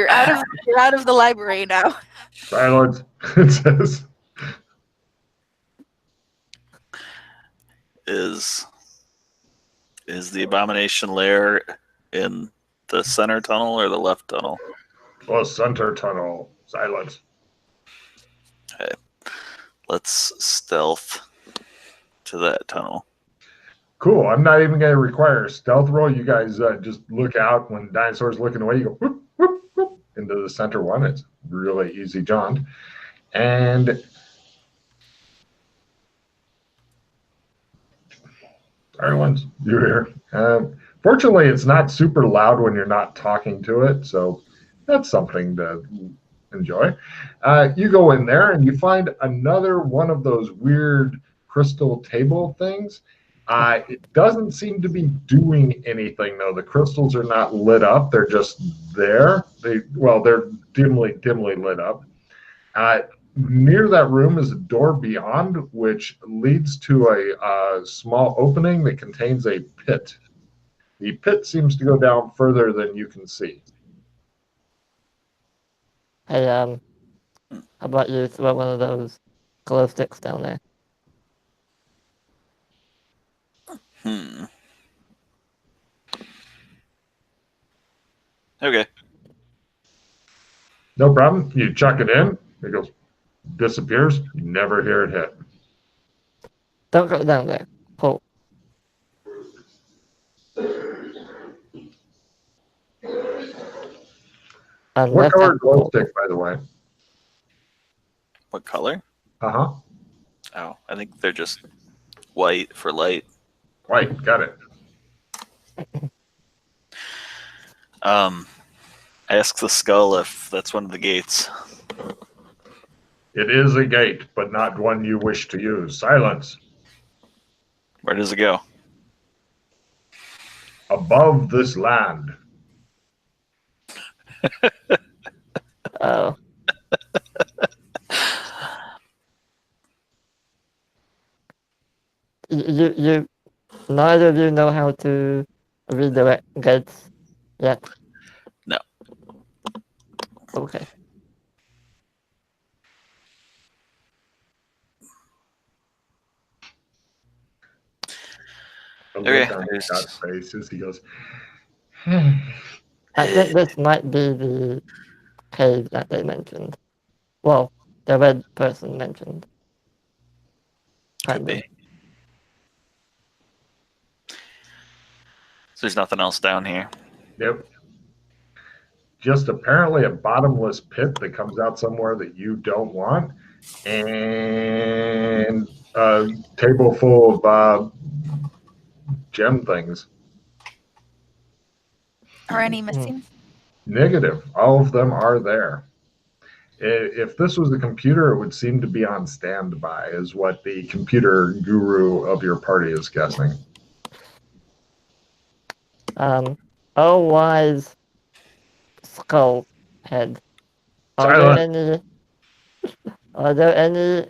You're out of the library now. Silence, it says. Is the abomination lair in the center tunnel or the left tunnel? Oh, center tunnel. Silence. Okay. Let's stealth to that tunnel. Cool. I'm not even going to require a stealth roll. You guys just look out when the dinosaur's looking away. You go whoop, whoop, whoop, into the center one. It's really easy jaunt. And silence. You're here. Fortunately, it's not super loud when you're not talking to it. So that's something to enjoy. You go in there and you find another one of those weird crystal table things. It doesn't seem to be doing anything though. The crystals are not lit up; they're just there. They're dimly lit up. Near that room is a door beyond, which leads to a small opening that contains a pit. The pit seems to go down further than you can see. Hey, how about you throw one of those glow sticks down there? Okay. No problem. You chuck it in. It goes, disappears. You never hear it hit. Don't go down there. Pull. What color glow stick, by the way? What color? Uh-huh. Oh, I think they're just white for light. White, got it. Ask the skull if that's one of the gates. It is a gate, but not one you wish to use. Silence. Where does it go? Above this land. Oh. You neither of you know how to redirect gates yet? No. Okay. Okay. God's faces. He goes, I think this might be the cave that they mentioned. Well, the red person mentioned. Could be. So there's nothing else down here. Yep. Just apparently a bottomless pit that comes out somewhere that you don't want. And a table full of gem things. Are any missing? Negative. All of them are there. If this was a computer, it would seem to be on standby, is what the computer guru of your party is guessing. Oh, wise skull head. Are there any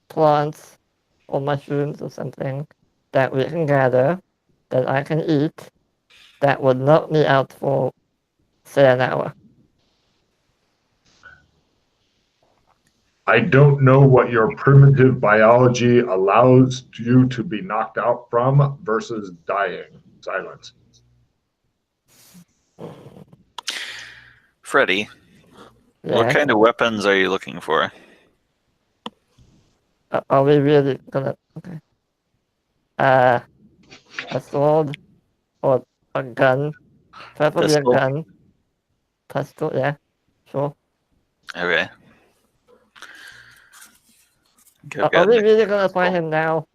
plants or mushrooms or something that we can gather that I can eat that would knock me out for, say, an hour? I don't know what your primitive biology allows you to be knocked out from versus dying. Silence. Freddy, Yeah. what kind of weapons are you looking for? Are we really gonna... Okay. A sword or a gun. Preferably Pistol? a gun. Pistol, yeah. Sure. Okay. Are we really gonna find him now?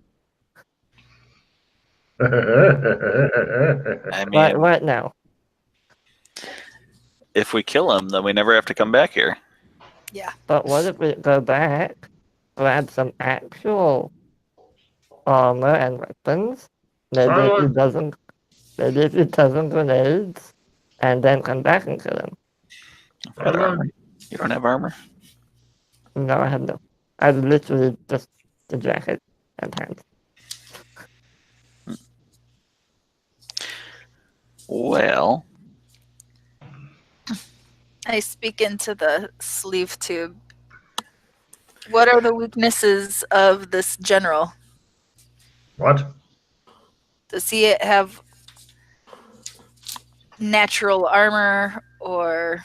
I mean, right now. if we kill him, then we never have to come back here. Yeah. But what if we go back, grab some actual armor and weapons? Maybe if he doesn't grenades, and then come back and kill him. Armor. You don't have armor? No, I have no. I have literally just the jacket and pants. Well, I speak into the sleeve tube. What are the weaknesses of this general? What? Does he have natural armor or...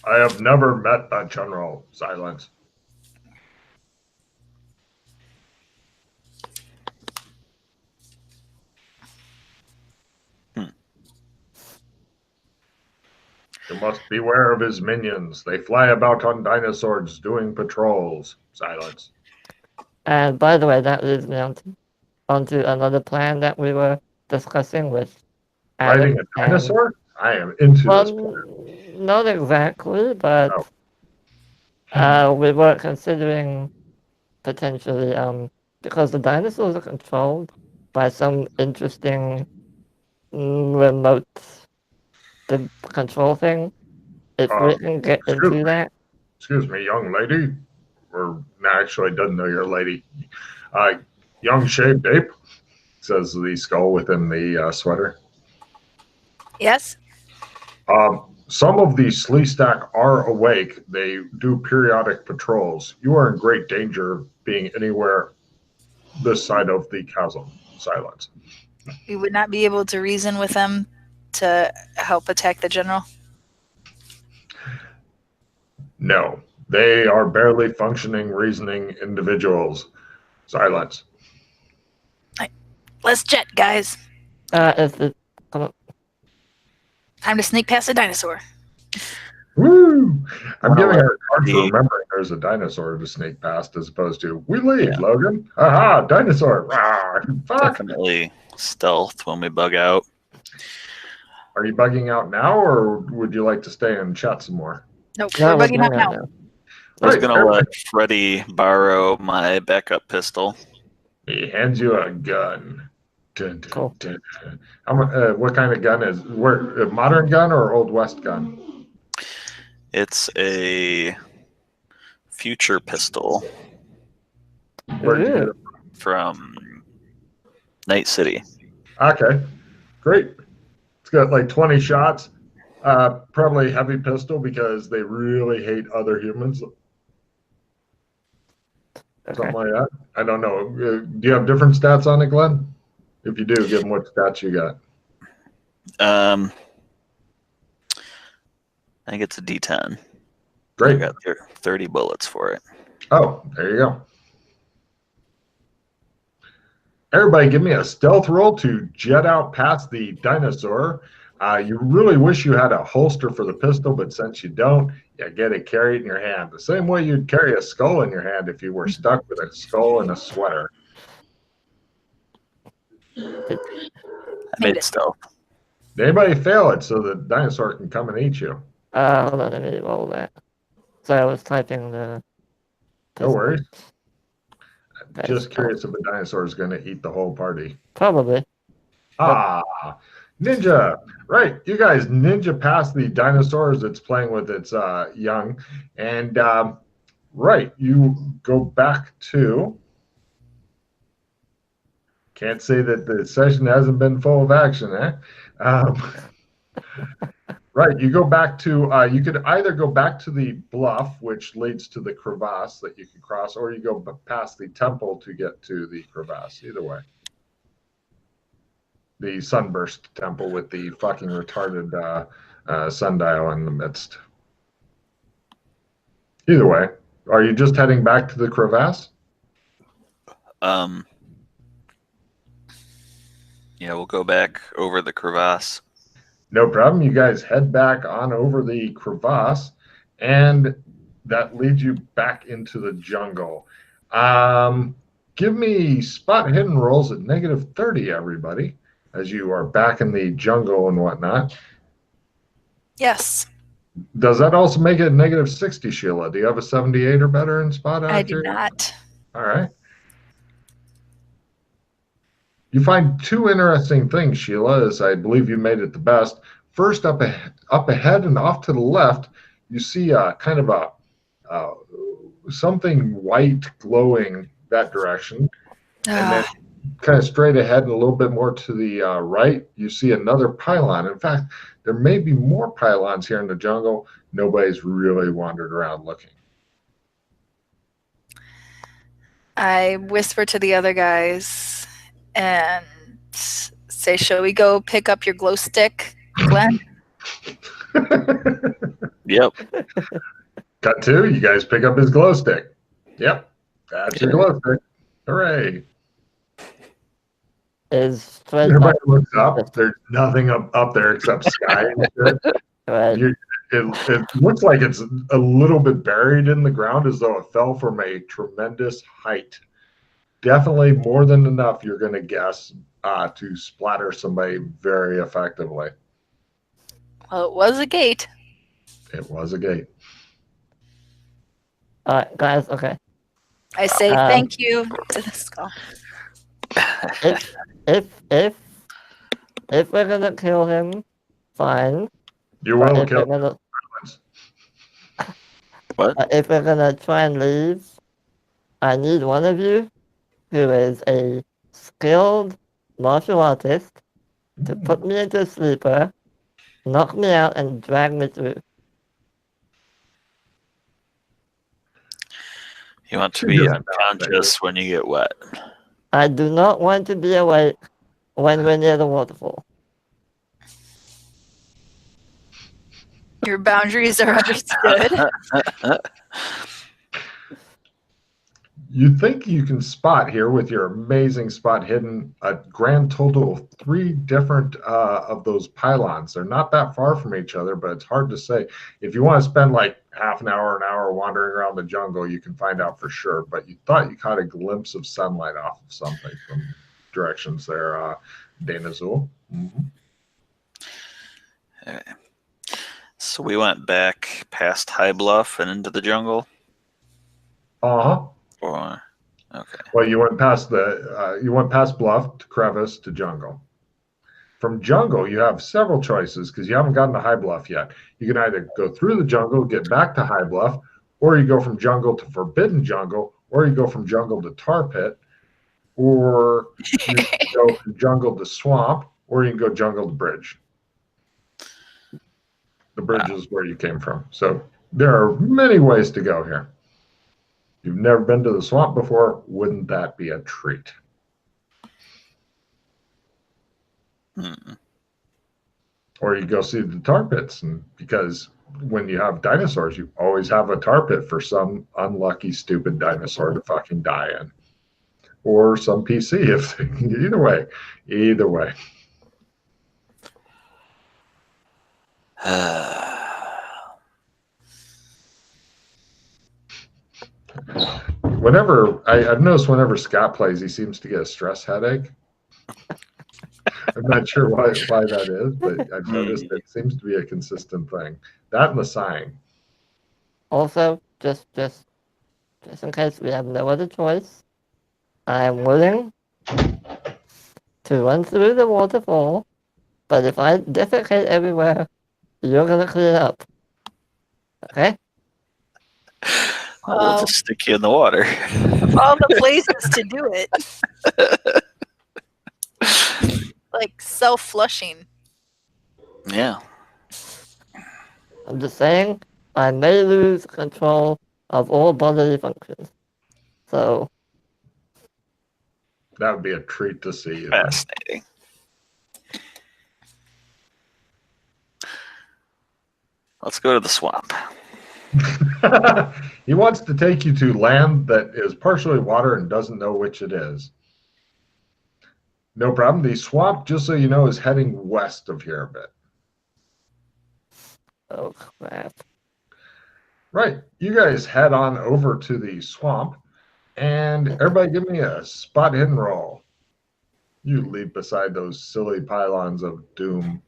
I have never met a general. Silence. You must beware of his minions. They fly about on dinosaurs doing patrols. Silence. And by the way, that leads me onto another plan that we were discussing with Riding Adam. a dinosaur? I am into this plan. Well, not exactly, but Oh. we were considering potentially, because the dinosaurs are controlled by some interesting remote control thing. If we can get into that. Excuse me, young lady. Or actually, doesn't know you're a lady. Young shaved ape, says the skull within the sweater. Yes? Some of the Sleestack are awake. They do periodic patrols. You are in great danger of being anywhere this side of the chasm. Silence. We would not be able to reason with them to help attack the general? No. They are barely functioning, reasoning individuals. Silence. Let's jet, guys. Come on. Time to sneak past the dinosaur. Woo! I'm giving her a card for the- remembering there's a dinosaur to sneak past as opposed to, we lead, Logan. Aha, dinosaur. Rah, fuck. Definitely stealth when we bug out. Are you bugging out now, or would you like to stay and chat some more? Nope, No, we're bugging out no, now. no. I was Right, gonna everybody. let Freddy borrow my backup pistol. He hands you a gun. Dun, dun, Cool. dun. What kind of gun is? A modern gun or old west gun? It's a future pistol Where'd you get it? from Night City. Okay, great. It's got like 20 shots. Probably heavy pistol because they really hate other humans. Something like that. I don't know. Do you have different stats on it, Glenn? If you do, give them what stats you got. I think it's a D10. Great. I got 30 bullets for it. Oh, there you go. Everybody, give me a stealth roll to jet out past the dinosaur. You really wish you had a holster for the pistol, but since you don't, you get it carried in your hand. The same way you'd carry a skull in your hand if you were stuck with a skull and a sweater. I made it stealth. Did anybody fail it so the dinosaur can come and eat you? Hold on, let me roll that. So I was typing the. No worries. That's Just curious if a dinosaur is going to eat the whole party. Probably. Ah, ninja. Right. You guys ninja past the dinosaur as it's playing with its young. And right, you go back to. Can't say that the session hasn't been full of action, eh? Right, you go back to, you could either go back to the bluff, which leads to the crevasse that you can cross, or you go past the temple to get to the crevasse, either way. The sunburst temple with the fucking retarded sundial in the midst. Either way, are you just heading back to the crevasse? Yeah, we'll go back over the crevasse. No problem. You guys head back on over the crevasse, and that leads you back into the jungle. Give me spot hidden rolls at -30, everybody, as you are back in the jungle and whatnot. Yes, Does that also make it -60, Sheila? Do you have a 78 or better in spot I do accuracy? not. All right. You find two interesting things, Sheila, as I believe you made it the best. First, up ahead and off to the left, you see kind of a something white glowing that direction. And then kind of straight ahead and a little bit more to the right, you see another pylon. In fact, there may be more pylons here in the jungle. Nobody's really wandered around looking. I whisper to the other guys and say, shall we go pick up your glow stick, Glenn? Yep. Cut to, you guys pick up his glow stick. Yep, that's your glow stick. Hooray. Is straight Everybody up. looks up. There's nothing up there except sky and shit. Right. It looks like it's a little bit buried in the ground as though it fell from a tremendous height. Definitely more than enough, you're going to guess, to splatter somebody very effectively. Well, it was a gate. It was a gate. All right, guys. Okay. I say thank you to the skull. If we're gonna kill him, fine. You But will if kill we're gonna, What? if we're gonna try and leave, I need one of you who is a skilled martial artist to put me into a sleeper, knock me out, and drag me through. You want to be unconscious when you get wet. I do not want to be awake when we're near the waterfall. Your boundaries are understood. You think you can spot here with your amazing spot hidden a grand total of 3 different of those pylons. They're not that far from each other, but it's hard to say. If you want to spend like half an hour wandering around the jungle, you can find out for sure. But you thought you caught a glimpse of sunlight off of something from directions there, Dana Zool. Mm-hmm. Okay. So we went back past High Bluff and into the jungle? Uh-huh. Or, okay. Well, you went past Bluff to Crevice to Jungle. From Jungle, you have several choices because you haven't gotten to High Bluff yet. You can either go through the jungle, get back to High Bluff, or you go from Jungle to Forbidden Jungle, or you go from Jungle to Tar Pit, or you can go from Jungle to Swamp, or you can go Jungle to Bridge. The bridge is where you came from. So there are many ways to go here. You've never been to the swamp before, wouldn't that be a treat? Or you go see the tar pits, and because when you have dinosaurs, you always have a tar pit for some unlucky, stupid dinosaur to fucking die in. Or some PC, if either way. Whenever I've noticed, whenever Scott plays, he seems to get a stress headache. I'm not sure why that is, but I've noticed it seems to be a consistent thing. That and the sighing. Also, just in case we have no other choice, I am willing to run through the waterfall, but if I defecate everywhere, you're gonna clean it up. Okay? We'll just stick you in the water. All the places to do it. Like self-flushing. Yeah. I'm just saying, I may lose control of all bodily functions. So, that would be a treat to see. Fascinating. Let's go to the swamp. He wants to take you to land that is partially water and doesn't know which it is. No problem. The swamp, just so you know, is heading west of here a bit. oh crap. Right. You guys head on over to the swamp, and everybody give me a spot hidden roll. You leap beside those silly pylons of doom.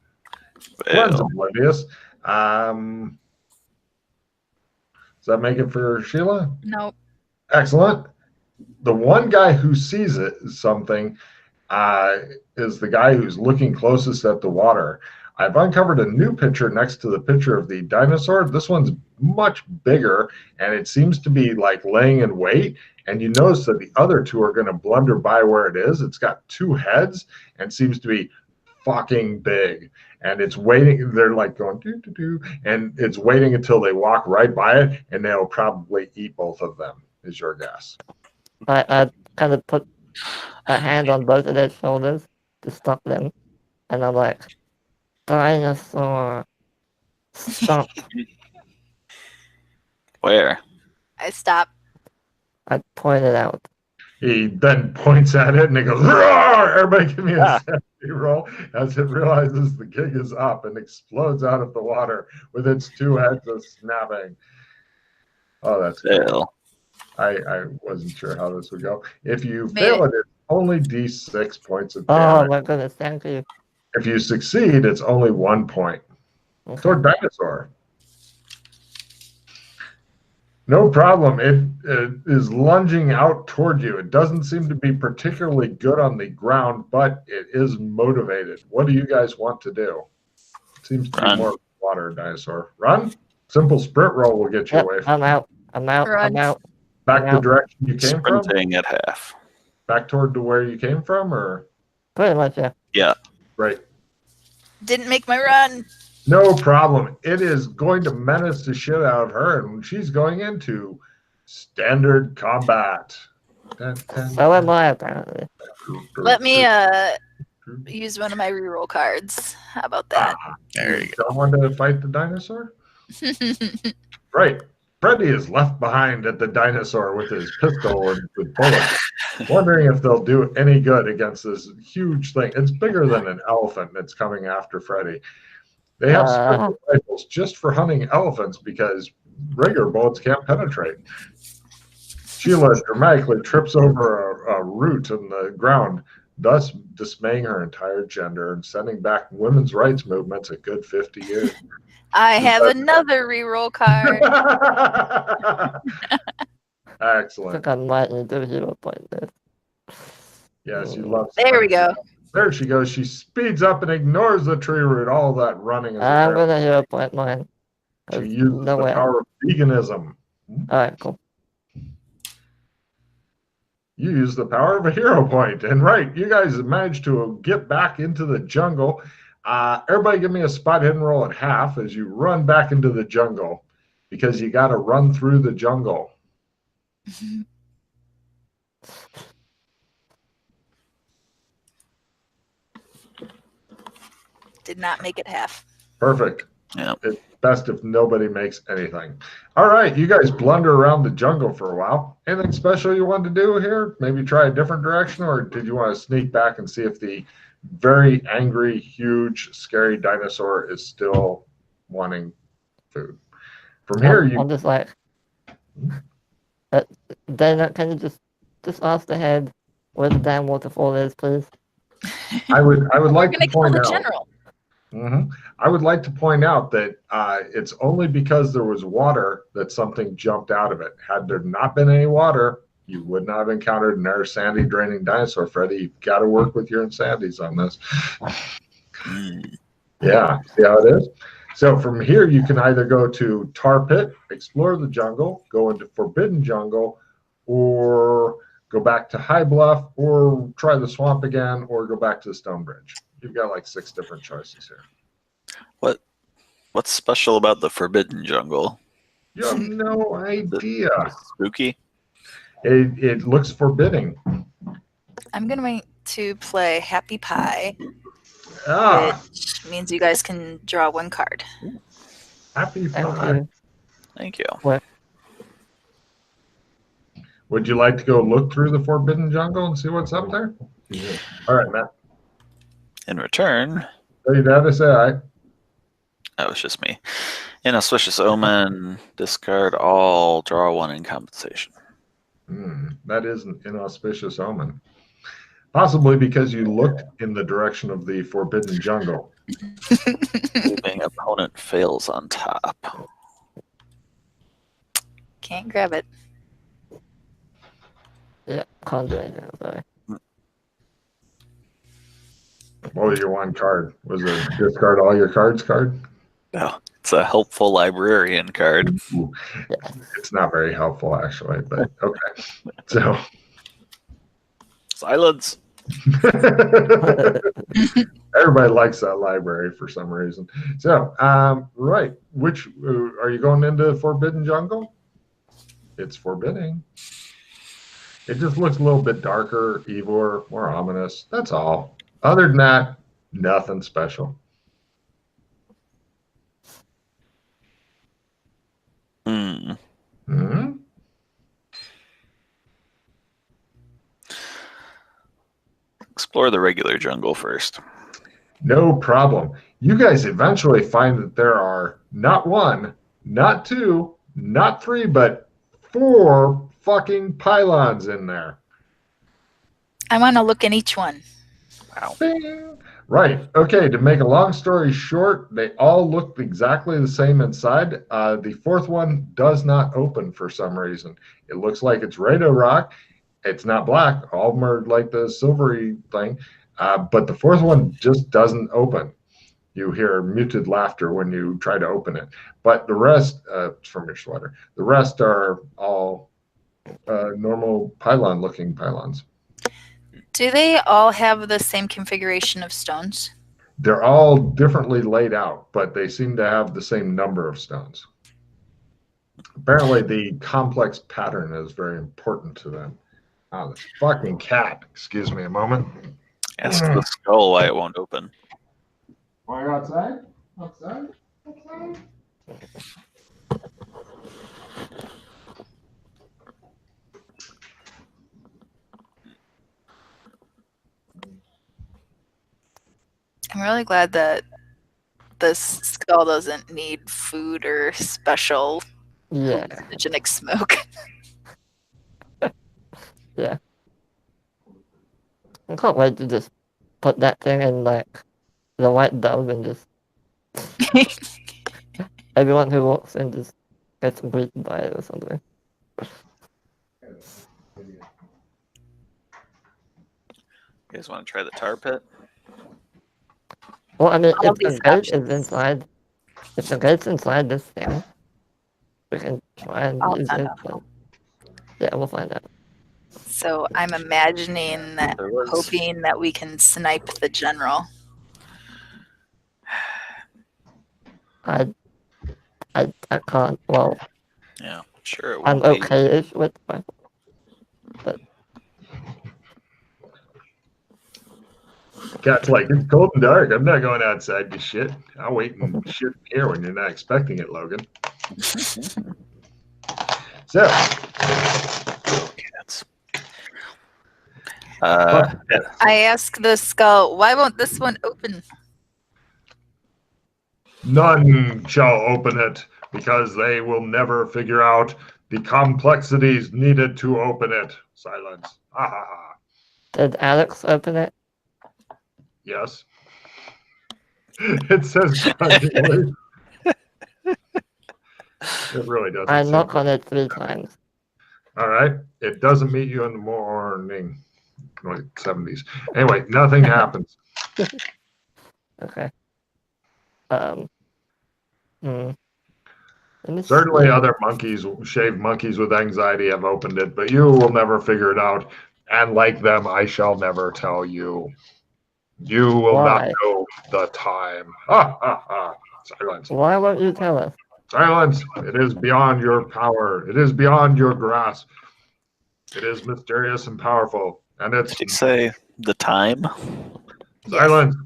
Glenn's oblivious. Does that make it for Sheila? Nope. Excellent. The one guy who sees something is the guy who's looking closest at the water. I've uncovered a new picture next to the picture of the dinosaur. This one's much bigger, and it seems to be like laying in wait. And you notice that the other two are going to blunder by where it is. It's got two heads and seems to be fucking big. And it's waiting. They're like going doo doo doo, and it's waiting until they walk right by it, and they'll probably eat both of them. Is your guess? I kind of put a hand on both of their shoulders to stop them, and I'm like, dinosaur, stop. Where? I stop. I pointed out. He then points at it and it goes, roar! Everybody give me a sanity roll as it realizes the gig is up and explodes out of the water with its two heads of snapping. Oh, that's good. Fail. I wasn't sure how this would go. If you Made fail it. it, it's only D6 points of Oh damage. my goodness, thank you. If you succeed, it's only 1 point. Okay. Toward dinosaur. No problem. It is lunging out toward you. It doesn't seem to be particularly good on the ground, but it is motivated. What do you guys want to do? Seems to Run. be more water dinosaur. Run? Simple sprint roll will get you Yep, away from I'm out. I'm out. Run. I'm out. back the out. direction you came from? Sprinting at half. Back toward to where you came from, or Pretty much, yeah. Yeah. right? Didn't make my run. No problem. It is going to menace the shit out of her, and she's going into standard combat. Dun, dun, So am I, apparently. Let me use one of my reroll cards. How about that? There you go. Don't want to fight the dinosaur? Right. Freddy is left behind at the dinosaur with his pistol and with bullets, wondering if they'll do any good against this huge thing. It's bigger than an elephant that's coming after Freddy. They have special rifles just for hunting elephants because regular bullets can't penetrate. Sheila dramatically trips over a root in the ground, thus dismaying her entire gender and sending back women's rights movements a good 50 years. I have another reroll card. I Excellent. think I might need to hero point this. Yes, you love. There we go. There she goes. She speeds up and ignores the tree root. All that running is. I'm gonna hero point mine. She 'cause uses no the way. power of veganism. Alright, cool. You use the power of a hero point. And right, you guys have managed to get back into the jungle. Everybody give me a spot hidden roll at half as you run back into the jungle because you got to run through the jungle. Did not make it half. Perfect. Yeah. It's best if nobody makes anything. All right, you guys blunder around the jungle for a while. Anything special you want to do here? Maybe try a different direction, or did you want to sneak back and see if the very angry, huge, scary dinosaur is still wanting food? From here, I'm just like, then can you just ask the head where the damn waterfall is, please? I would like We're to gonna kill point the out. general. I would like to point out that it's only because there was water that something jumped out of it. Had there not been any water, you would not have encountered another sandy draining dinosaur, Freddy. You've got to work with your insanities on this. Yeah, see how it is? So from here, you can either go to Tar Pit, explore the jungle, go into Forbidden Jungle, or go back to High Bluff, or try the swamp again, or go back to the Stone Bridge. You've got like 6 different choices here. What's special about the Forbidden Jungle? You have no idea. Spooky? It looks forbidding. I'm going to play Happy Pie, which means you guys can draw one card. Happy Thank Pie. you. Thank you. Would you like to go look through the Forbidden Jungle and see what's up there? Yeah. All right, Matt. In return, So you dad to say aye. that was just me. Inauspicious Omen, discard all, draw 1 in compensation. That is an inauspicious omen. Possibly because you looked in the direction of the Forbidden Jungle. Leaving opponent fails on top. Can't grab it. Yeah, can't do anything, sorry. What was your one card? Was it discard all your cards card? No, it's a helpful librarian card. Ooh, Yes. it's not very helpful, actually, but okay. So, Silence. everybody likes that library for some reason. So, right. Which are you going into Forbidden Jungle? It's forbidding. It just looks a little bit darker, evil, more ominous. That's all. Other than that, nothing special. Hmm. Hmm? Explore the regular jungle first. No problem. You guys eventually find that there are not one, not two, not three, but 4 fucking pylons in there. I want to look in each one. Wow. Bing. Right. Okay. To make a long story short, they all look exactly the same inside. The 4th one does not open for some reason. It looks like it's ready to rock. It's not black. All of them are like the silvery thing. But the 4th one just doesn't open. You hear muted laughter when you try to open it. But the rest, it's from your sweater, the rest are all normal pylon looking pylons. Do they all have the same configuration of stones? They're all differently laid out, but they seem to have the same number of stones. Apparently, the complex pattern is very important to them. Oh, this fucking cat. Excuse me a moment. Ask the skull why it won't open. Want to go outside? Outside? I'm really glad that this skull doesn't need food or special Yeah. hallucinogenic smoke. Yeah. I can't wait to just put that thing in like the white dove and just everyone who walks in just gets greeted by it or something. You guys want to try the tar pit? Well, I mean, All if the these gate is options. inside, if the gate's inside this thing, we can try and Oh, use no, it. no, But yeah, we'll find out. So I'm imagining that, There was- hoping that we can snipe the general. I can't. Well, Yeah, sure it I'm won't be. okay-ish with rifle. Cat's like, it's cold and dark. I'm not going outside to shit. I'll wait and shit here when you're not expecting it, Logan. So, Cats. Yeah. I ask the skull, why won't this one open? none shall open it because they will never figure out the complexities needed to open it. Silence. Ha ha ha. Did Alex open it? Yes. It says grudgingly. It really doesn't. I say knock on it 3 times. All right. It doesn't meet you in the morning. Like 70s. Anyway, nothing happens. Okay. Hmm. Let me Certainly see. other monkeys, shaved monkeys with anxiety have opened it, but you will never figure it out. And like them, I shall never tell you. You will not Why? know the time. Ha ha ha. Silence. Why won't you tell us? Silence. It is beyond your power. It is beyond your grasp. It is mysterious and powerful. And it's Did you say the time? silence.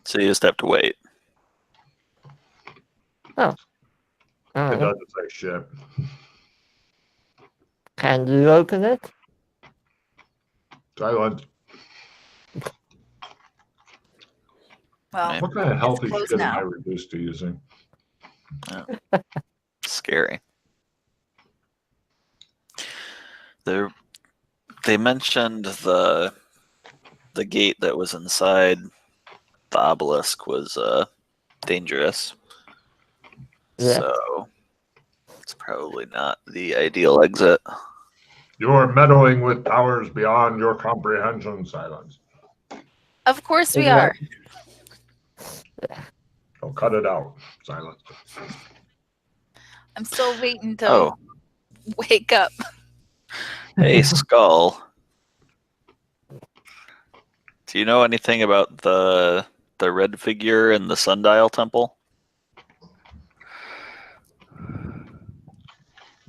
So you just have to wait. It Alright. doesn't say shit. Can you open it? Silence. Well, What kind of healthy closed shit am I now. reduced to using? Scary. They mentioned the gate that was inside the obelisk was dangerous. Yeah. So it's probably not the ideal exit. You are meddling with powers beyond your comprehension, Silence. Of course we are. Oh, cut it out, Silence. I'm still waiting to Oh, wake up. hey, Skull. Do you know anything about the red figure in the Sundial Temple?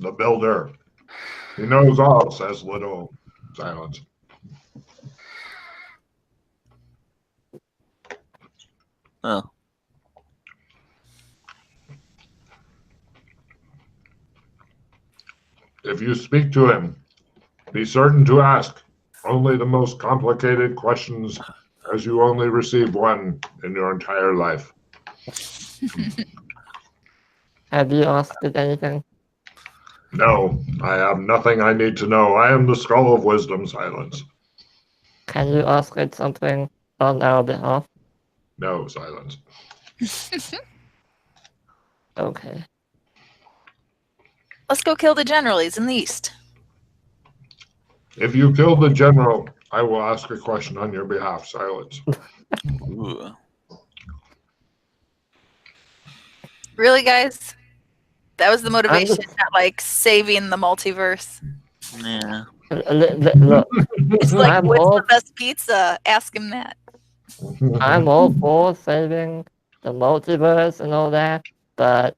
The builder. He knows all, says little Silence. Oh, If you speak to him, be certain to ask only the most complicated questions, as you only receive one in your entire life. Have you asked it anything? No, I have nothing I need to know. I am the Skull of Wisdom, Silence. Can you ask it something on our behalf? No, Silence. Okay. Let's go kill the general. He's in the east. If you kill the general, I will ask a question on your behalf, Silence. ooh. Really, guys? That was the motivation, just- not like saving the multiverse. Yeah. Look, It's like, I'm what's all the best pizza? Ask him that. I'm all for saving the multiverse and all that, but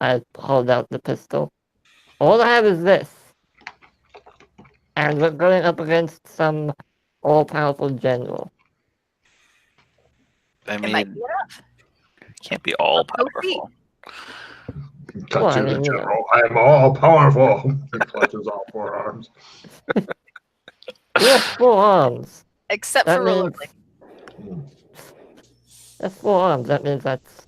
I hold out the pistol. All I have is this. And we're going up against some all-powerful general. I It might mean, be enough. can't be all Go see. powerful. Cut Well, to I the mean, you know. general. I am all powerful. He clutches all four arms. You have 4 arms. Except That for means rollerblading. that's 4 arms. That means that's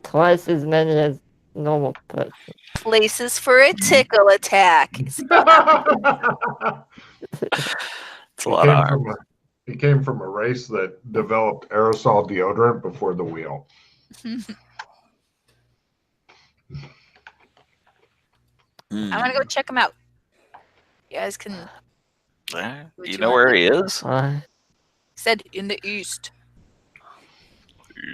twice as many as normal person. Places for a tickle attack. It's a lot of arms. He came from a race that developed aerosol deodorant before the wheel. Hmm. I want to go check him out. You guys can. There. What You you know want where to he is? Said in the east.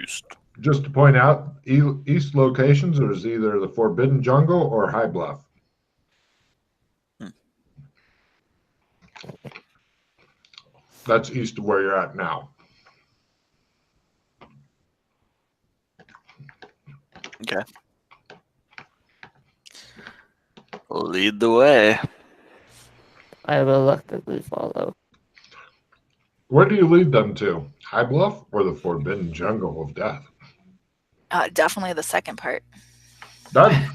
East. Just to point out, east locations is either the Forbidden Jungle or High Bluff. That's east of where you're at now. Okay. Lead the way. I reluctantly follow. Where do you lead them to? High Bluff or the Forbidden Jungle of Death? Definitely the second part. Done.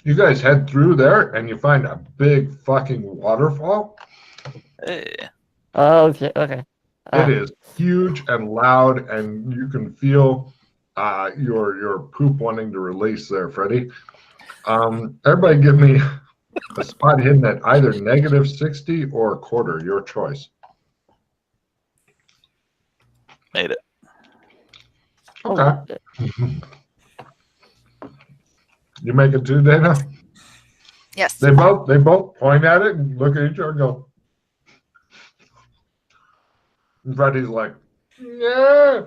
You guys head through there and you find a big fucking waterfall. Hey. Oh, okay. It is huge and loud, and you can feel your poop wanting to release there, Freddie. Everybody give me a spot hidden at either -60 or a quarter, your choice. Made it. Okay. You make it too, Dana? Yes. They both point at it and look at each other and go. And Freddie's like, yeah.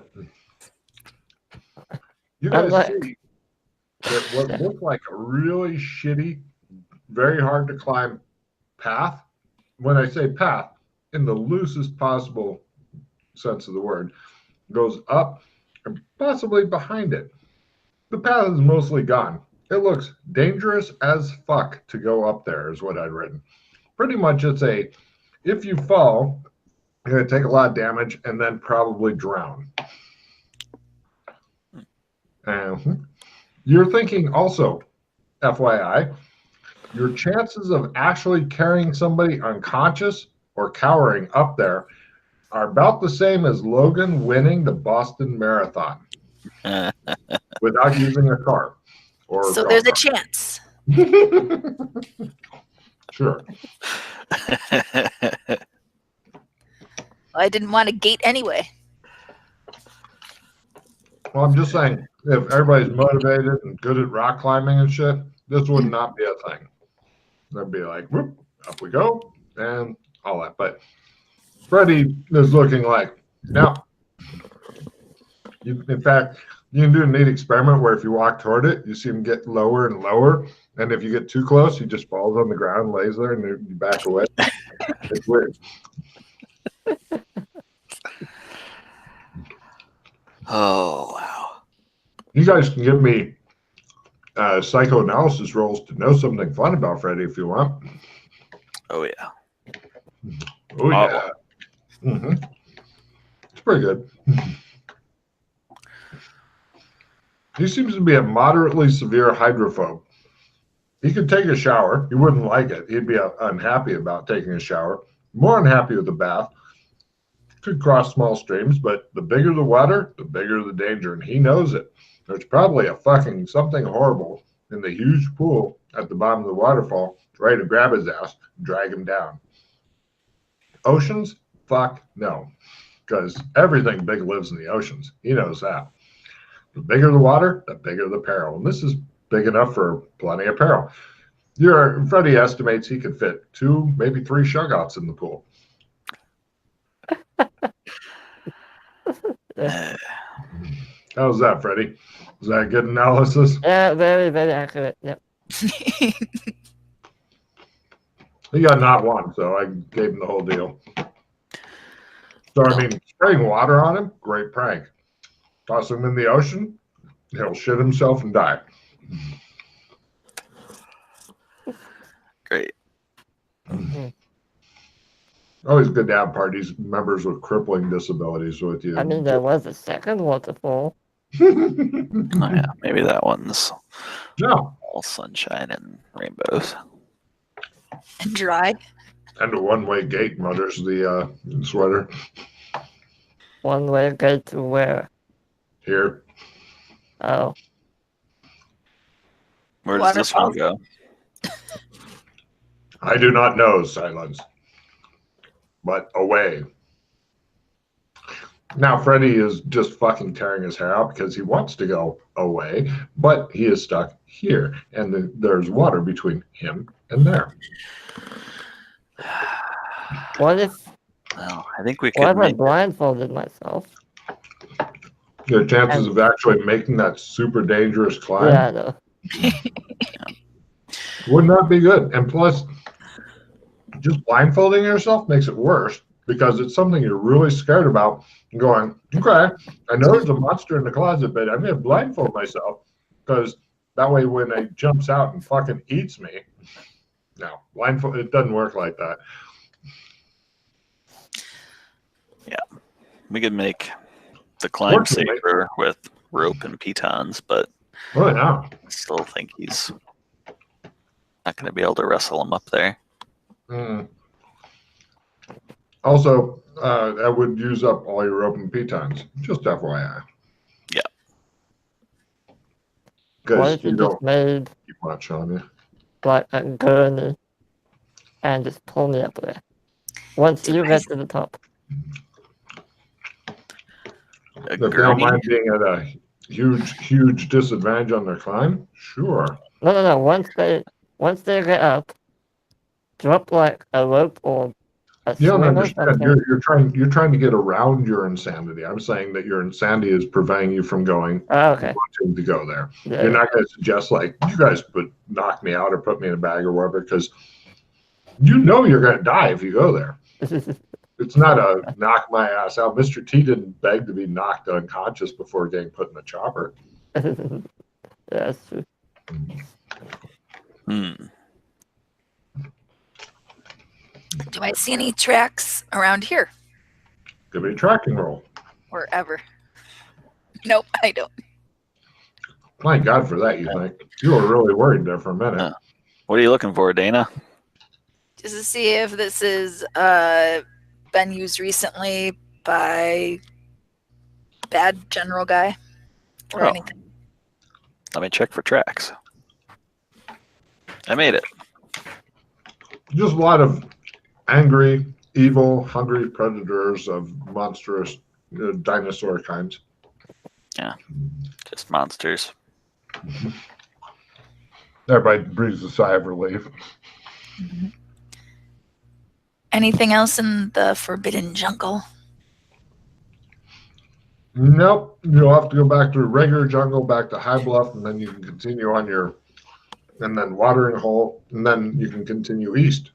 You guys see that what looked like a really shitty, very hard to climb path. When I say path, in the loosest possible sense of the word, goes up and possibly behind it. The path is mostly gone. It looks dangerous as fuck to go up there, is what I'd written. Pretty much it's if you fall, you're going to take a lot of damage and then probably drown. You're thinking also, FYI, your chances of actually carrying somebody unconscious or cowering up there are about the same as Logan winning the Boston Marathon without using a car. So there's a chance. Sure. I didn't want to gate anyway. Well, I'm just saying, if everybody's motivated and good at rock climbing and shit, this would not be a thing. They'd be like, whoop, up we go, and all that. But Freddy is looking like, now, in fact, you can do a neat experiment where if you walk toward it, you see him get lower and lower. And if you get too close, he just falls on the ground, lays there, and you back away. It's weird. Oh, wow. You guys can give me psychoanalysis rolls to know something fun about Freddy if you want. Oh, yeah. Oh, yeah. Mm-hmm. It's pretty good. He seems to be a moderately severe hydrophobe. He could take a shower. He wouldn't like it. He'd be unhappy about taking a shower. More unhappy with the bath. Could cross small streams, but the bigger the water, the bigger the danger, and he knows it. There's probably a fucking something horrible in the huge pool at the bottom of the waterfall, ready to grab his ass and drag him down. Oceans? Fuck no. Because everything big lives in the oceans. He knows that. The bigger the water, the bigger the peril. And this is big enough for plenty of peril. Freddy estimates he could fit 2, maybe 3 shugouts in the pool. How's that, Freddy? Is that a good analysis? Yeah, very, very accurate. Yep. He got not one, so I gave him the whole deal. So, I mean, spraying water on him, great prank. Toss him in the ocean, he'll shit himself and die. Great. Always good to have parties, members with crippling disabilities with you. I mean, there was a second waterfall. Oh, yeah. Maybe that one's No. all sunshine and rainbows. And dry. And a one-way gate, mutters the sweater. One-way gate to where? Here. Oh. Where does this one go? I do not know, Silence. But away. Now, Freddy is just fucking tearing his hair out because he wants to go away, but he is stuck here, and there's water between him and there. What if? Well, I think we What could if I make blindfolded myself? The chances of actually making that super dangerous climb Yeah, I know. would not be good. And plus, just blindfolding yourself makes it worse because it's something you're really scared about. And going, okay, I know there's a monster in the closet, but I'm going to blindfold myself because that way when it jumps out and fucking eats me, no, blindfold, it doesn't work like that. Yeah, we could make the climb safer with rope and pitons, but Oh, yeah. I still think he's not going to be able to wrestle him up there. Mm. Also, that would use up all your rope and pitons. Just FYI. Yeah. What Because if you you just don't made keep much on you. like a gurney and just pull me up there? Once you get to the top. If they don't mind being at a huge disadvantage on their climb, sure. No. Once they get up, drop like a rope or a You don't swing or understand. something. You're trying to get around your insanity. I'm saying that your insanity is preventing you from going. Oh, okay. Wanting to go there. Yeah, You're not going to suggest like you guys would knock me out or put me in a bag or whatever because you know you're going to die if you go there. It's not a knock my ass out. Mr. T didn't beg to be knocked unconscious before getting put in the chopper. Yeah, that's true. Do I see any tracks around here? Give me a tracking roll. Or ever? Nope, I don't. Thank God for that, you think. You were really worried there for a minute. What are you looking for, Dana? Just to see if this is been used recently by bad general guy or anything. Let me check for tracks. I made it. Just a lot of angry, evil, hungry predators of monstrous dinosaur kinds. Yeah, just monsters. Everybody breathes a sigh of relief. Mm-hmm. Anything else in the Forbidden Jungle? Nope. You'll have to go back to regular jungle, back to High Bluff, and then you can continue on your, and then Watering Hole, and then you can continue east.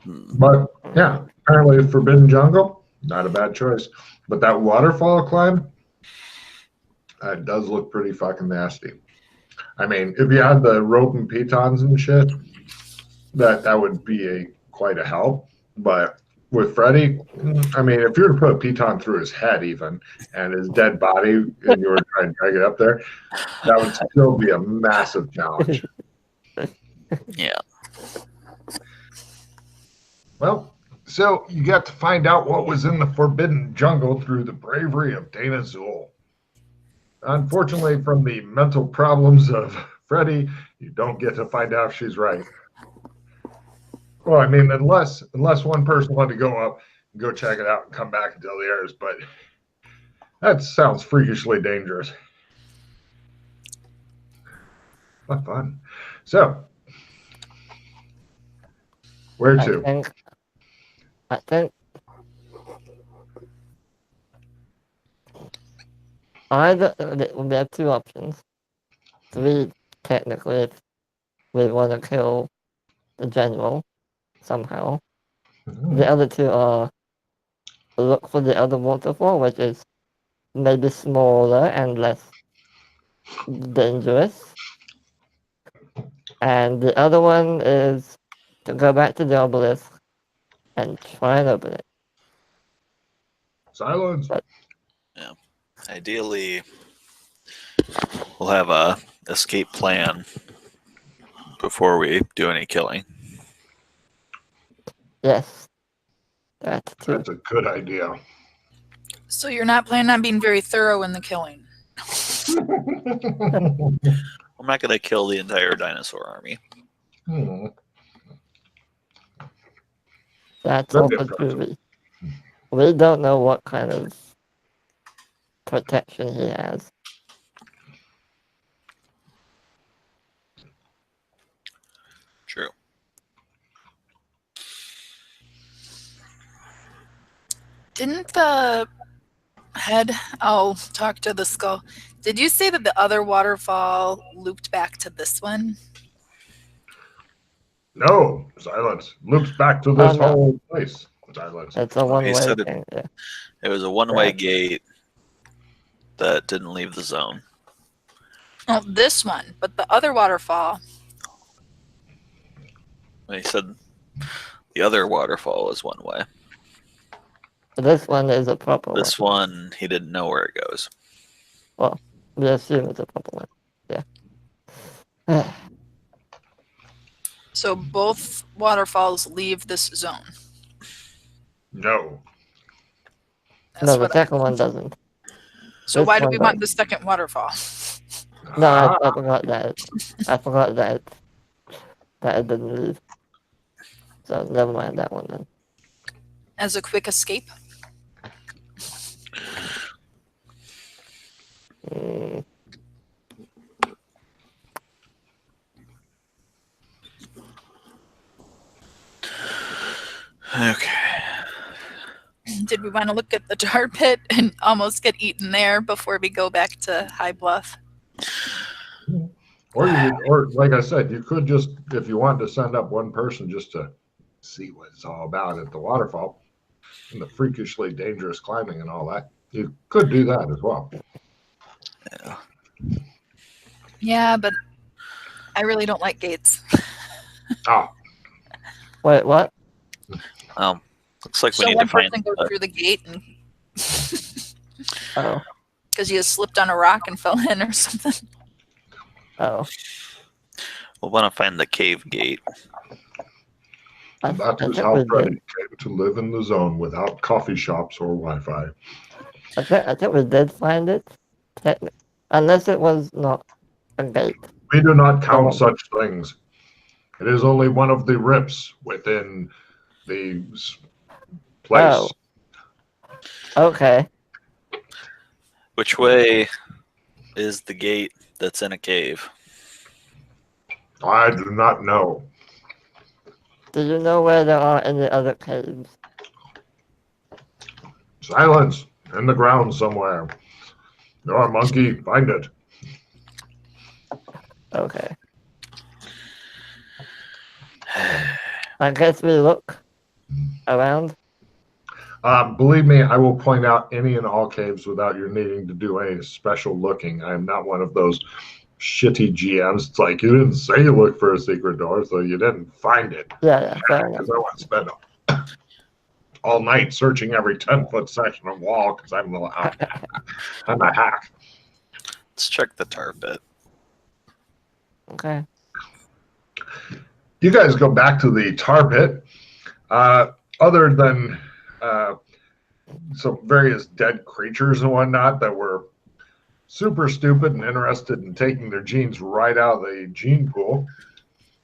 But yeah, apparently Forbidden Jungle, not a bad choice. But that waterfall climb, it does look pretty fucking nasty. I mean, if you had the rope and pitons and shit, that would be quite a help. But with Freddy, I mean, if you were to put a piton through his head even and his dead body and you were trying to drag it up there, that would still be a massive challenge. Yeah. Well, so you got to find out what was in the Forbidden Jungle through the bravery of Dana Zool. Unfortunately, from the mental problems of Freddy, you don't get to find out if she's right. Well, I mean, unless one person wanted to go up and go check it out and come back and tell the others, but that sounds freakishly dangerous. Not fun. So, where to? I think we have two options. Three, technically, if we want to kill the general somehow. The other two are look for the other waterfall, which is maybe smaller and less dangerous. And the other one is to go back to the obelisk and try and open it. Silence. Yeah. Ideally, we'll have a escape plan before we do any killing. Yes. That's a good idea. So you're not planning on being very thorough in the killing? I'm not going to kill the entire dinosaur army. That's also true. We don't know what kind of protection he has. True. Didn't the head, I'll talk to the skull. Did you say that the other waterfall looped back to this one? No, silence. Loops back to this whole place. Silence. It's a one-way thing. Yeah. It was a one-way gate that didn't leave the zone. Oh, this one, but the other waterfall. He said the other waterfall is one way. This one is a proper one. This one, he didn't know where it goes. Well, we assume it's a proper one. Yeah. So both waterfalls leave this zone? No. No, the second one doesn't. So why do we want the second waterfall? No, I forgot that. I forgot that it didn't leave. So never mind that one then. As a quick escape? Okay. Did we want to look at the tar pit and almost get eaten there before we go back to High Bluff? Or like I said, you could just, if you wanted to send up one person just to see what it's all about at the waterfall and the freakishly dangerous climbing and all that, you could do that as well. Yeah. Yeah, but I really don't like gates. Oh. Wait, what? Looks like we So need one to find. person goes through the gate and Oh. because you slipped on a rock and fell in or something. Oh. We'll want to find the cave gate. That is how Freddy came to live in the zone without coffee shops or Wi-Fi. I think we did find it. Unless it was not a gate. We do not count such things. It is only one of the rips within the place. Oh. Okay. Which way is the gate that's in a cave? I do not know. Do you know where there are any other caves? Silence in the ground somewhere. You're a monkey. Find it. Okay. I guess we look around. Believe me, I will point out any and all caves without you needing to do any special looking. I am not one of those shitty GMs. It's like, you didn't say you looked for a secret door, so you didn't find it. Yeah, fair enough. Because I want to spend all night searching every 10-foot section of wall because I'm a hack. Let's check the tar pit. Okay. You guys go back to the tar pit. Other than some various dead creatures and whatnot that were super stupid and interested in taking their genes right out of the gene pool,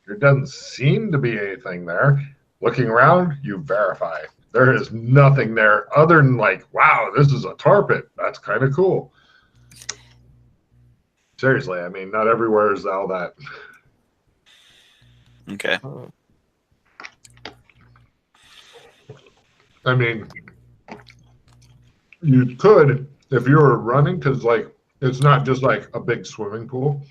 there doesn't seem to be anything there. Looking around, you verify. There is nothing there other than like, wow, this is a tar pit. That's kind of cool. Seriously, I mean, not everywhere is all that. Okay. I mean, you could, if you were running, because like it's not just like a big swimming pool.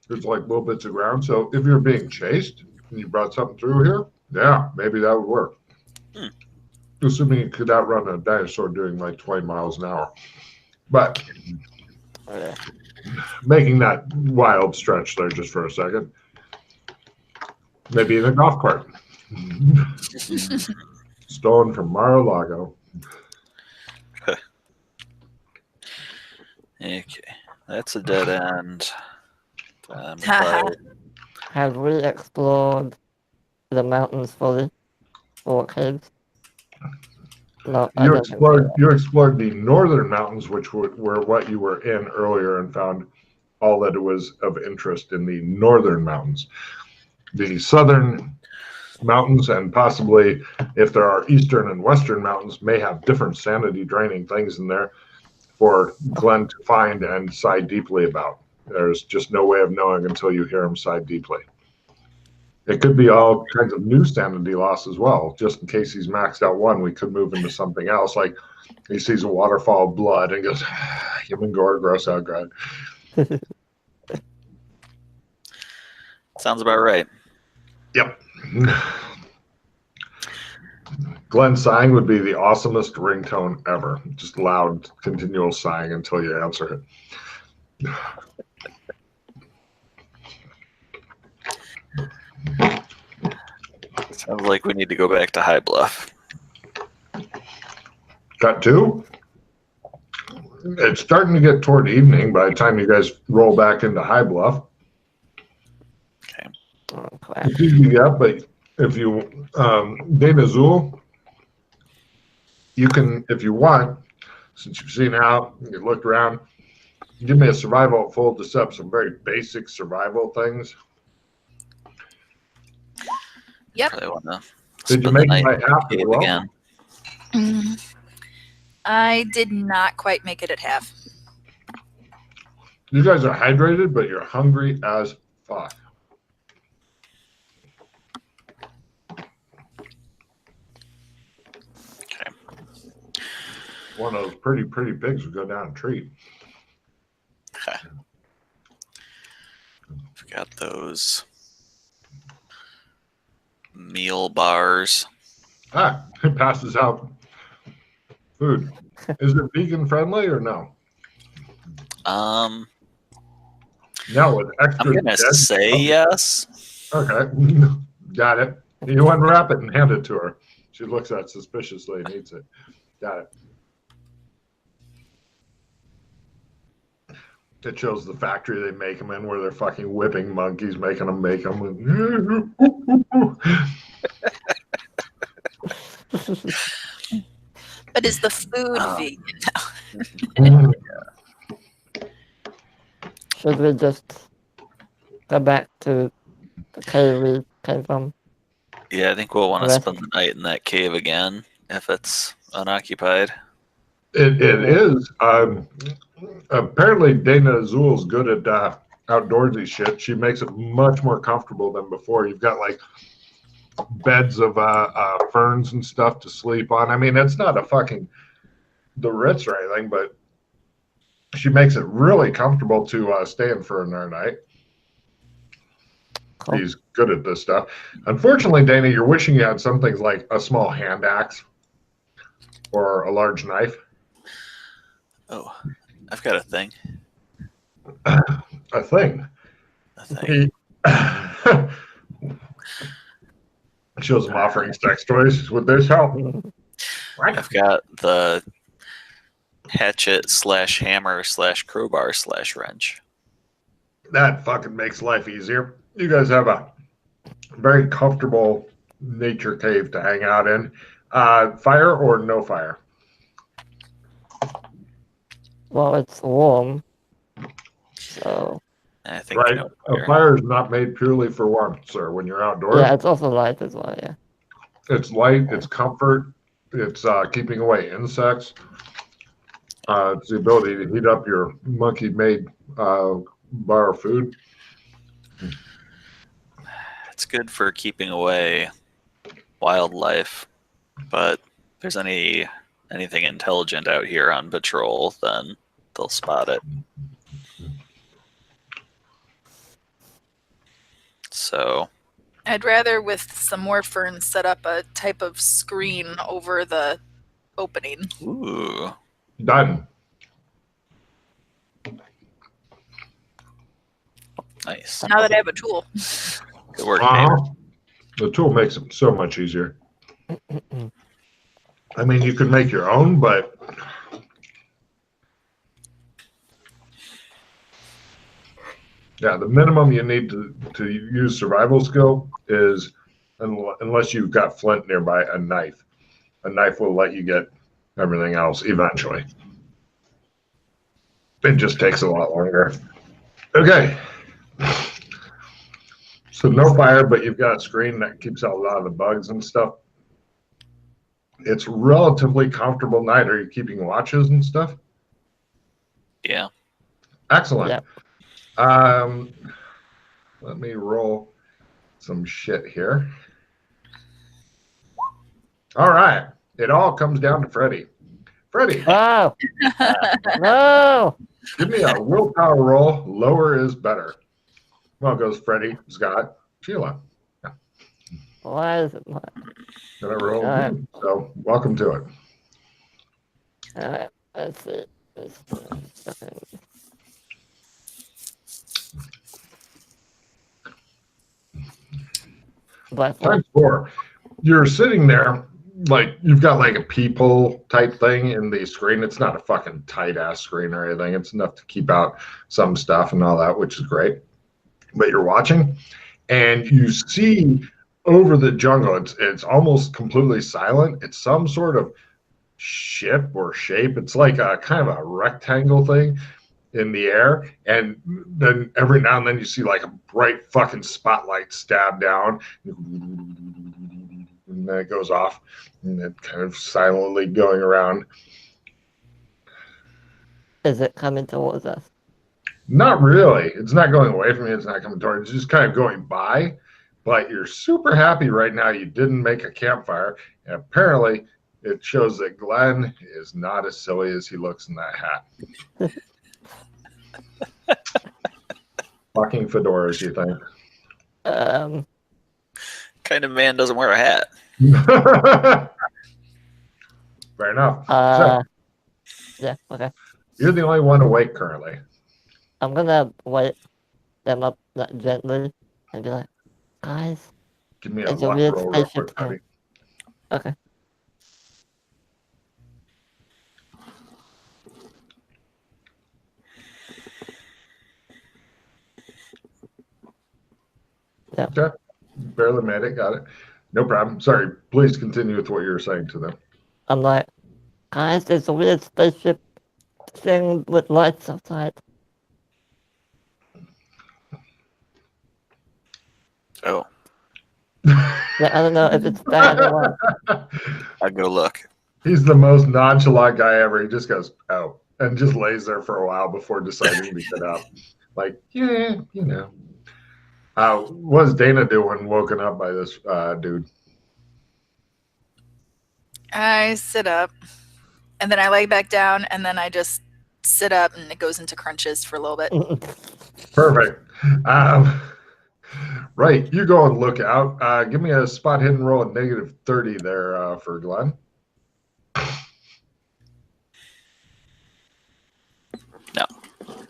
There's like little bits of ground. So if you're being chased and you brought something through here, yeah, maybe that would work. Assuming you could outrun a dinosaur doing like 20 miles an hour. But making that wild stretch there just for a second. Maybe in a golf cart. Stolen from Mar-a-Lago. Okay, that's a dead end. Have we explored the mountains fully? Or caves? No, You explored the northern mountains, which were what you were in earlier, and found all that it was of interest in the northern mountains. The southern mountains, and possibly if there are eastern and western mountains, may have different sanity draining things in there for Glenn to find and sigh deeply about. There's just no way of knowing until you hear him sigh deeply. It could be all kinds of new sanity loss as well. Just in case he's maxed out one, we could move into something else. Like he sees a waterfall of blood and goes, human gore, gross out, God. Sounds about right. Yep. Glenn sighing would be the awesomest ringtone ever. Just loud, continual sighing until you answer it. Sounds like we need to go back to High Bluff. Got two? It's starting to get toward evening by the time you guys roll back into High Bluff. Okay. It's easy to get, but if you, Dana Zool, you can, if you want, since you've seen how, you looked around, give me a survival full to set up some very basic survival things. Yep. Did you make it by half as well? Again. I did not quite make it at half. You guys are hydrated, but you're hungry as fuck. Okay. One of those pretty pigs would go down and treat. Okay. We've got those meal bars. It passes out food. Is it vegan friendly or no? No, with extra. I'm gonna say yes. Okay, got it. You unwrap it and hand it to her. She looks at it suspiciously and eats it. Got it. It shows the factory they make them in, where they're fucking whipping monkeys, making them make them. But is the food vegan? Should we just go back to the cave we came from? Yeah, I think we'll want to spend the night in that cave again if it's unoccupied. It is. Apparently, Dana Azul's good at outdoorsy shit. She makes it much more comfortable than before. You've got like beds of ferns and stuff to sleep on. I mean, it's not a fucking the Ritz or anything, but she makes it really comfortable to stay in for another night. Cool. He's good at this stuff. Unfortunately, Dana, you're wishing you had some things like a small hand axe or a large knife. Oh, I've got a thing. A thing. A thing. Shows him offering sex toys. Would this help? I've got the hatchet / hammer / crowbar / wrench. That fucking makes life easier. You guys have a very comfortable nature cave to hang out in. Fire or no fire? Well, it's warm. So. I think Right. no A fire is not made purely for warmth, sir. When you're outdoors, Yeah, it's also light as well, yeah. it's light, it's comfort, it's keeping away insects. It's the ability to heat up your monkey-made bar of food. It's good for keeping away wildlife, but if there's anything intelligent out here on patrol, then they'll spot it. So I'd rather, with some more ferns, set up a type of screen over the opening. ooh, Done. nice. Now that I have a tool. Good work, Dave. The tool makes it so much easier. I mean, you could make your own, but yeah, the minimum you need to use survival skill is, unless you've got flint nearby, a knife. A knife will let you get everything else eventually. It just takes a lot longer. Okay. So no fire, but you've got a screen that keeps out a lot of the bugs and stuff. It's relatively comfortable night. Are you keeping watches and stuff? Yeah. Excellent. Yep. Let me roll some shit here. All right. It all comes down to Freddie. Freddie, Oh! No! give me a willpower roll. Lower is better. Well, it goes Freddie, Scott, Sheila. Why is it not? Did I roll? Alright. So welcome to it. Alright, let's see. Okay. Black one. Times 4. You're sitting there, like you've got like a peephole type thing in the screen. It's not a fucking tight ass screen or anything. It's enough to keep out some stuff and all that, which is great. But you're watching and you see over the jungle, it's almost completely silent. It's some sort of ship or shape. It's like a kind of a rectangle thing in the air, and then every now and then you see like a bright fucking spotlight stab down, and then it goes off, and it kind of silently going around. Is it coming towards us? Not really. It's not going away from you. It's not coming towards. It's just kind of going by. But you're super happy right now you didn't make a campfire. And apparently, it shows that Glenn is not as silly as he looks in that hat. Fucking fedoras, you think? Kind of man doesn't wear a hat. Fair enough. Yeah, okay. You're the only one awake currently. I'm gonna wake them up gently and be like, guys, Give me a it's a luck weird roll real spaceship quick, buddy. thing. Okay. Yeah. Okay. Barely made it. Got it. No problem. Sorry. Please continue with what you were saying to them. I'm like, guys, there's a weird spaceship thing with lights outside. Oh, Yeah, I don't know if it's that or what. I'd go look. He's the most nonchalant guy ever. He just goes, oh, and just lays there for a while before deciding to get up. Like, yeah, you know. What's Dana doing woken up by this dude? I sit up, and then I lay back down, and then I just sit up, and it goes into crunches for a little bit. Perfect. Right, you go and look out. Give me a spot hidden roll at -30 there for Glenn. No.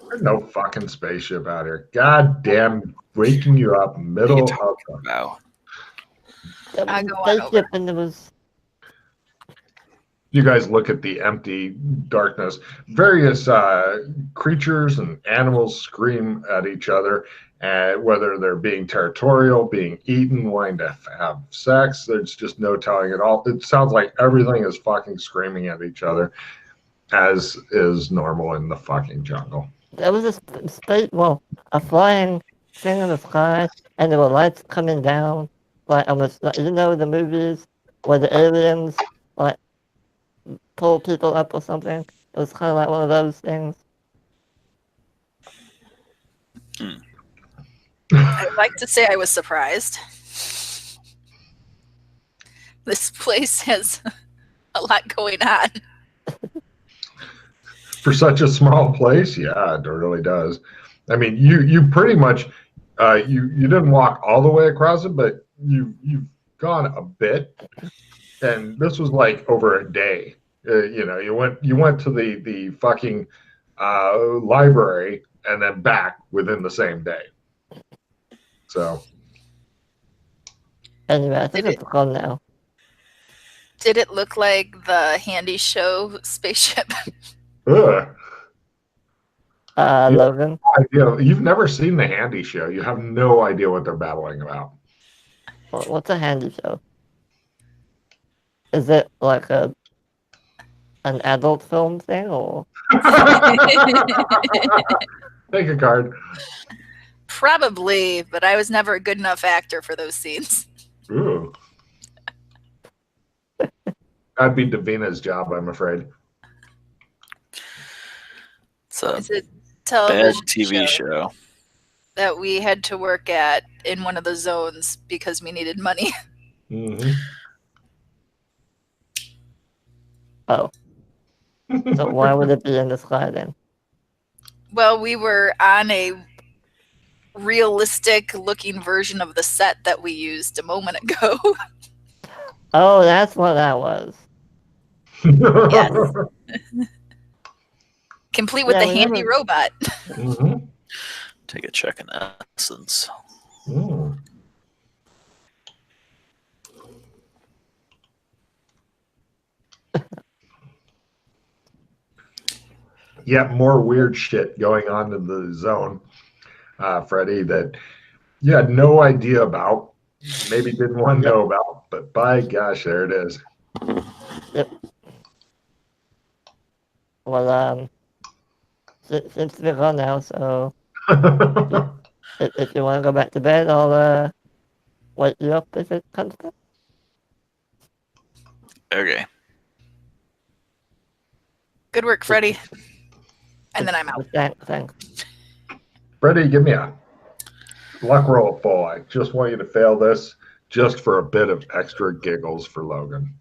There's no fucking spaceship out here. God damn, waking you up middle of the... Wow. I go on over. And it was You guys look at the empty darkness. Various creatures and animals scream at each other, whether they're being territorial, being eaten, wanting to have sex. There's just no telling at all. It sounds like everything is fucking screaming at each other, as is normal in the fucking jungle. there was a flying thing in the sky, and there were lights coming down, like almost, like, you know, the movies where the aliens like pull people up or something. It was kind of like one of those things. I'd like to say I was surprised. This place has a lot going on. For such a small place, yeah, it really does. I mean, you pretty much you didn't walk all the way across it, but you've gone a bit, and this was like over a day. You went to the fucking library and then back within the same day. So Anyway, I think Did it's gone now. Did it look like the Handy Show spaceship? ugh. Yeah. Logan. You've never seen the Handy Show. You have no idea what they're battling about. What's a handy show? Is it like an adult film thing, or? Take a card. Probably, but I was never a good enough actor for those scenes. Ooh. That'd be Davina's job, I'm afraid. It's a It's a bad television TV show. that we had to work at in one of the zones because we needed money. Mm-hmm. Oh. So why would it be in the sky then? Well, we were on a realistic looking version of the set that we used a moment ago. Oh, that's what that was. Yes. Complete with Yeah, the we handy never- robot. Mm-hmm. Take a check in essence. Mm. Yeah, more weird shit going on in the zone, Freddie, that you had no idea about, maybe didn't want to know about, but by gosh, there it is. Well, since we're gone now, so if you want to go back to bed, I'll wake you up if it comes to. Okay. Good work, Freddie. And then I'm out. Thanks. Freddie, give me a luck roll full. I just want you to fail this just for a bit of extra giggles for Logan.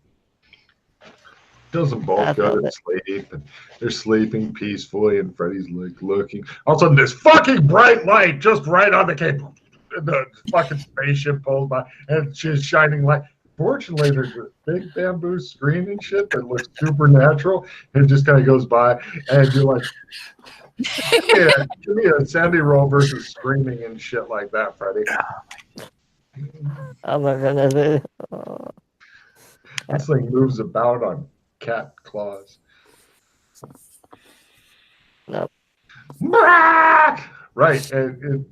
Does them both go to sleep, and they're sleeping peacefully, and Freddie's like looking. All of a sudden, this fucking bright light just right on the cable. The fucking spaceship pulls by, and she's shining light. Fortunately, there's a big bamboo screen and shit that looks supernatural, and it just kind of goes by, and you're like, give me a Sandy roll versus screaming and shit like that, Freddie. Oh my goodness. This thing moves about on cat claws. No. Right, and it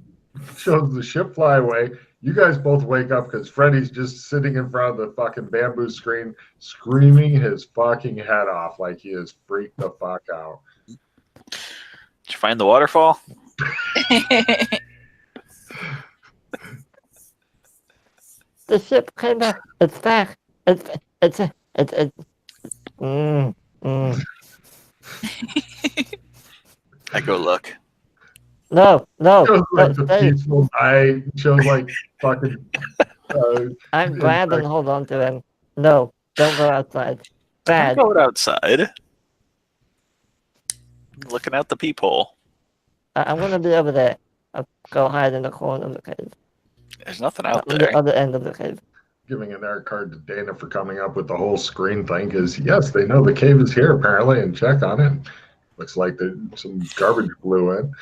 shows the ship fly away. You guys both wake up because Freddy's just sitting in front of the fucking bamboo screen, screaming his fucking head off like he is freaked the fuck out. Did you find the waterfall? The ship came back. It's back. It's. I go look. No, Shows like the stay. peaceful night. Shows like fucking. I'm glad and hold on to him. No, don't go outside. I'm Bad. going outside. Looking out the peephole. I'm gonna be over there. I'll go hide in the corner of the cave. There's nothing out On the there. other end of the cave. Giving an air card to Dana for coming up with the whole screen thing is yes, they know the cave is here apparently, and check on it. Looks like some garbage blew in.